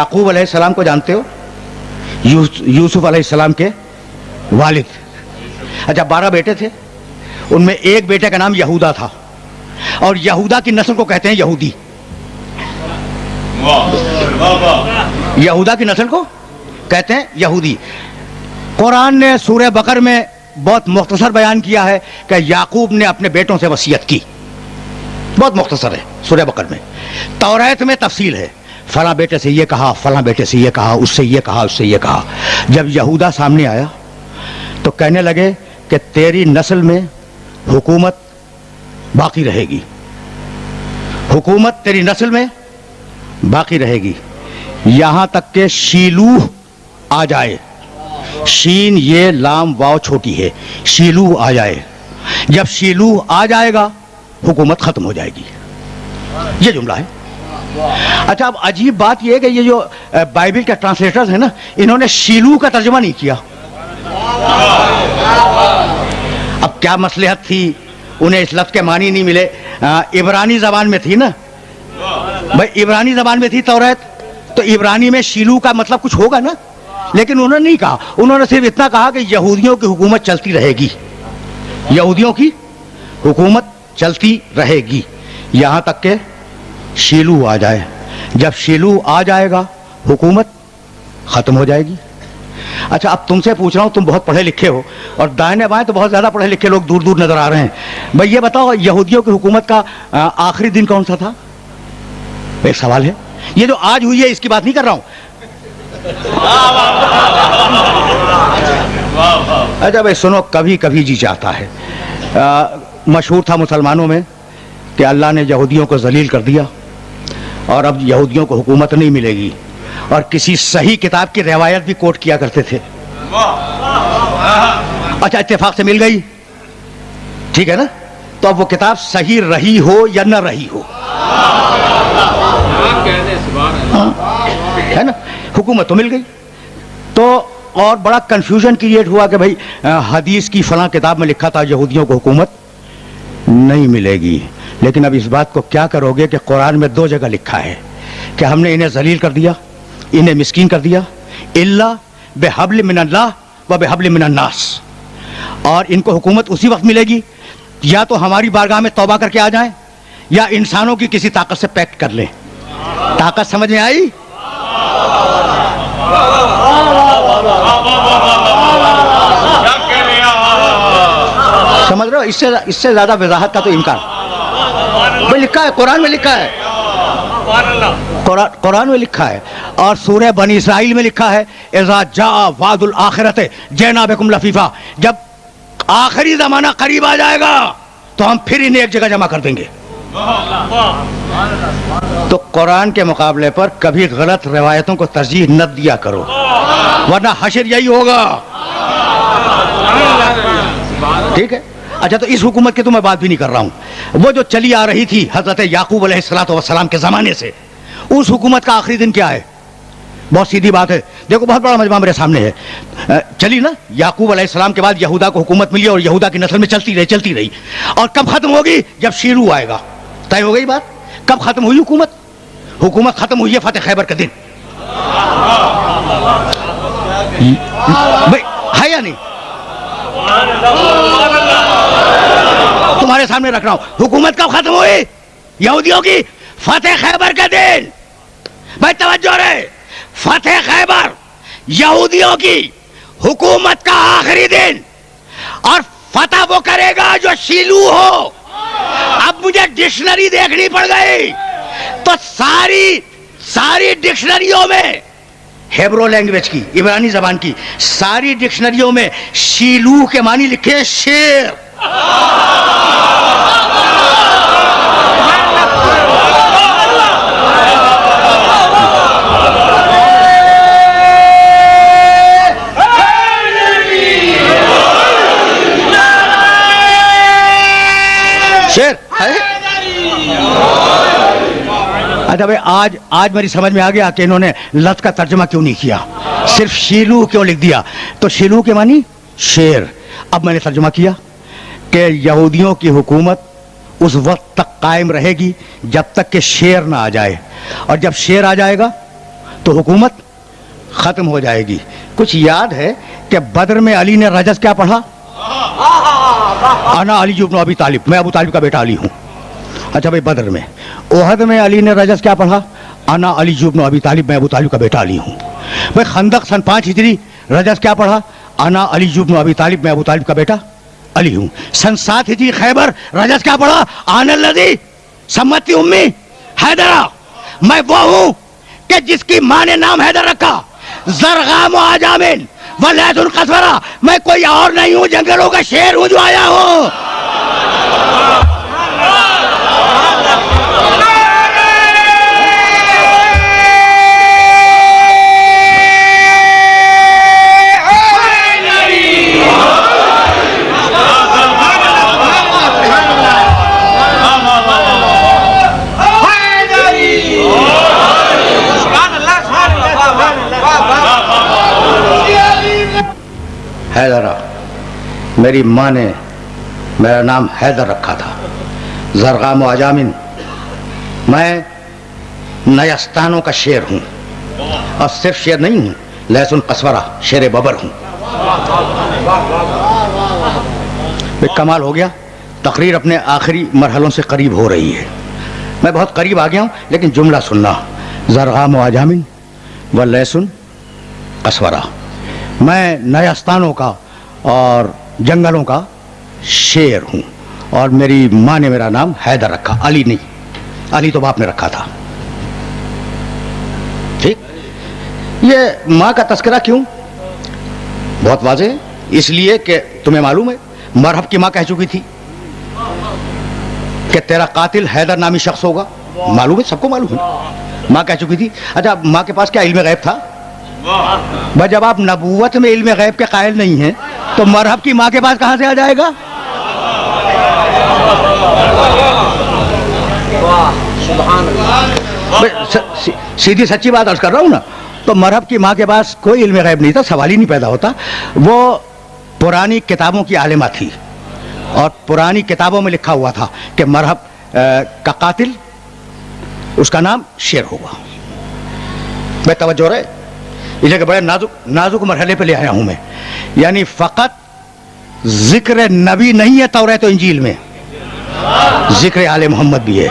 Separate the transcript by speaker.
Speaker 1: याकूब अलैहिस्सलाम को जानते हो? यूसुफ अलैहिस्सलाम के वालिद। अच्छा, 12 बेटे थे, उनमें एक बेटे का नाम यहूदा था, और यहूदा की नस्ल को कहते हैं यहूदी। यहूदा की नस्ल को कहते हैं यहूदी। कुरान ने सूरह बकर में बहुत मुख्तसर बयान किया है कि याकूब ने अपने बेटों से वसीयत की, बहुत मुख्तसर है सूरह बकर में। तौरात में तफसील है, फलां बेटे से ये कहा, फलां बेटे से ये कहा, उससे ये कहा, उससे ये कहा। जब यहूदा सामने आया तो कहने लगे कि तेरी नस्ल में हुकूमत बाकी रहेगी, हुकूमत तेरी नस्ल में बाकी रहेगी, यहां तक के शीलूह आ जाए। शीन ये लाम वाव छोटी है, शीलूह आ जाए। जब शीलूह आ जाएगा हुकूमत खत्म हो जाएगी। ये जुमला है। अच्छा, अब अजीब बात यह है कि ये जो बाइबल के ट्रांसलेटर्स हैं ना, इन्होंने शीलूह का तर्जुमा नहीं किया। अब क्या मसलहत थी, उन्हें इस लफ्ज के मानी नहीं मिले। इब्रानी जबान में थी ना भाई, इब्रानी जबान में थी तौरात, तो इब्रानी में शीलूह का मतलब कुछ होगा ना, लेकिन उन्होंने नहीं कहा। उन्होंने सिर्फ इतना कहा कि यहूदियों की हुकूमत चलती रहेगी, यहूदियों की हुकूमत चलती रहेगी यहां तक के शीलूह आ जाए। जब शीलूह आ जाएगा हुकूमत खत्म हो जाएगी। अच्छा, अब तुमसे पूछ रहा हूं, तुम बहुत पढ़े लिखे हो और दाहिने बाएं तो बहुत ज्यादा पढ़े लिखे लोग दूर दूर नजर आ रहे हैं। भाई ये बताओ, यहूदियों की हुकूमत का आखिरी दिन कौन सा था? एक सवाल है। ये जो आज हुई है इसकी बात नहीं कर रहा हूं। अच्छा भाई सुनो, कभी कभी जी चाहता है। मशहूर था मुसलमानों में कि अल्लाह ने यहूदियों को जलील कर दिया और अब यहूदियों को हुकूमत नहीं मिलेगी, और किसी सही किताब की रिवायत भी कोट किया करते थे। अच्छा, इत्तेफाक से मिल गई, ठीक है ना? तो अब वो किताब सही रही हो या न रही हो, है ना, हुकूमत तो मिल गई। तो और बड़ा कंफ्यूजन क्रिएट हुआ कि भाई हदीस की फलां किताब में लिखा था यहूदियों को हुकूमत नहीं मिलेगी, लेकिन अब इस बात को क्या करोगे कि कुरान में 2 जगह लिखा है कि हमने इन्हें जलील कर दिया, इन्हें मिस्कीन कर दिया, इल्ला बेहब्ल मिनल्लाह व बेहब्ल मिनन्नास, और इनको हुकूमत उसी वक्त मिलेगी या तो हमारी बारगाह में तौबा करके आ जाएं या इंसानों की किसी ताकत से पैक्ट कर लें। ताकत समझ में आई? समझ रहे हो? इससे ज्यादा वजाहत का तो इनकार भाई लिखा है, कुरान में लिखा है, कुरान में लिखा है। और सूरह बनी इसराइल में लिखा है, इज़ा जाअ वादुल आखिरत जैना बिकुम लफीफा, जब आखिरी जमाना करीब आ जाएगा तो हम फिर इन्हें एक जगह जमा कर देंगे। तो कुरान के मुकाबले पर कभी गलत रिवायतों को तरजीह न दिया करो, वरना हशर यही होगा, ठीक है? अच्छा, तो इस हुकूमत की तो मैं बात भी नहीं कर रहा हूं। वो जो चली आ रही थी हजरत याकूब अलैहिस्सलाम के जमाने से, उस हुकूमत का आखिरी दिन क्या है? बहुत सीधी बात है, देखो बहुत बड़ा मजमा मेरे सामने है। चली ना, याकूब अलैहिस्सलाम के बाद यहूदा को हुकूमत मिली और यहूदा की नस्ल में चलती रही, और कब खत्म होगी? जब शीलूह आएगा। तय हो गई बात। कब खत्म हुई हुकूमत? हुकूमत खत्म हुई है फतेह खैबर के दिन। भाई है या नहीं? तुम्हारे सामने रख रहा हूं, हुकूमत कब खत्म हुई यहूदियों की? फतेह खैबर के दिन। भाई तवज्जो रहे, फतेह खैबर यहूदियों की हुकूमत का आखिरी दिन, और फतह वो करेगा जो शीलूह हो। अब मुझे डिक्शनरी देखनी पड़ गई, तो सारी डिक्शनरियों में, हेब्रो लैंग्वेज की, इब्रानी जबान की सारी डिक्शनरियों में शीलूह के मानी लिखे शेर। शेर है। अच्छा भाई, आज मेरी समझ में आ गया कि इन्होंने लफ्ज का तर्जुमा क्यों नहीं किया, सिर्फ शीलूह क्यों लिख दिया। तो शीलूह के मानी शेर। अब मैंने तर्जुमा किया कि यहूदियों की हुकूमत उस वक्त तक कायम रहेगी जब तक कि शेर ना आ जाए, और जब शेर आ जाएगा تو حکومت ختم ہو جائے گی. کچھ یاد ہے کہ بدر میں علی نے رجز کیا پڑھا؟ انا علی ابن ابی طالب، میں ابو طالب کا بیٹا علی ہوں. اچھا بھائی بدر میں. احد میں علی نے رجز کیا پڑھا؟ انا علی ابن ابی طالب، میں ابو طالب کا بیٹا علی ہوں. بھائی خندق سن 5 ہجری رجز کیا پڑھا؟ انا علی ابن ابی طالب، میں ابو طالب کا بیٹا علی ہوں. سن 7 ہجری خیبر رجز کیا پڑھا؟ آن الذی سمتی امی حیدرہ، میں وہ ہوں کہ جس کی ماں نے نام حیدر رکھا. زرغام و عجامن ولیث قصورہ، میں کوئی اور نہیں ہوں، جنگلوں کا شیر ہوں جو آیا ہوں. حیدرہ، میری ماں نے میرا نام حیدر رکھا تھا. زرغام و عجامن، میں نیستانوں کا شیر ہوں، اور صرف شیر نہیں ہوں، لیث قصورہ، شیر ببر ہوں. کمال ہو گیا. تقریر اپنے آخری مرحلوں سے قریب ہو رہی ہے. میں بہت قریب آ گیا ہوں، لیکن جملہ سننا. زرغام و عجامن و لیث قصورہ، میں نیستانوں کا اور جنگلوں کا شیر ہوں، اور میری ماں نے میرا نام حیدر رکھا، علی نہیں. علی تو باپ نے رکھا تھا. ٹھیک. یہ ماں کا تذکرہ کیوں؟ بہت واضح ہے. اس لیے کہ تمہیں معلوم ہے مرحب کی ماں کہہ چکی تھی کہ تیرا قاتل حیدر نامی شخص ہوگا. معلوم ہے، سب کو معلوم ہے. ماں کہہ چکی تھی. اچھا ماں کے پاس کیا علم غیب تھا؟ بھائی جب آپ نبوت میں علم غیب کے قائل نہیں ہیں تو مرحب کی ماں کے پاس کہاں سے آ جائے گا؟ سیدھی سچی بات عرض کر رہا ہوں نا. تو مرحب کی ماں کے پاس کوئی علم غیب نہیں تھا، سوال ہی نہیں پیدا ہوتا. وہ پرانی کتابوں کی عالمہ تھی، اور پرانی کتابوں میں لکھا ہوا تھا کہ مرحب کا قاتل اس کا نام شیر ہوگا. میں توجہ رہے، اس لیے بڑے نازک مرحلے پہ لے آیا ہوں میں. یعنی فقط ذکر نبی نہیں ہے تورات و انجیل میں، ذکر آل محمد بھی ہے.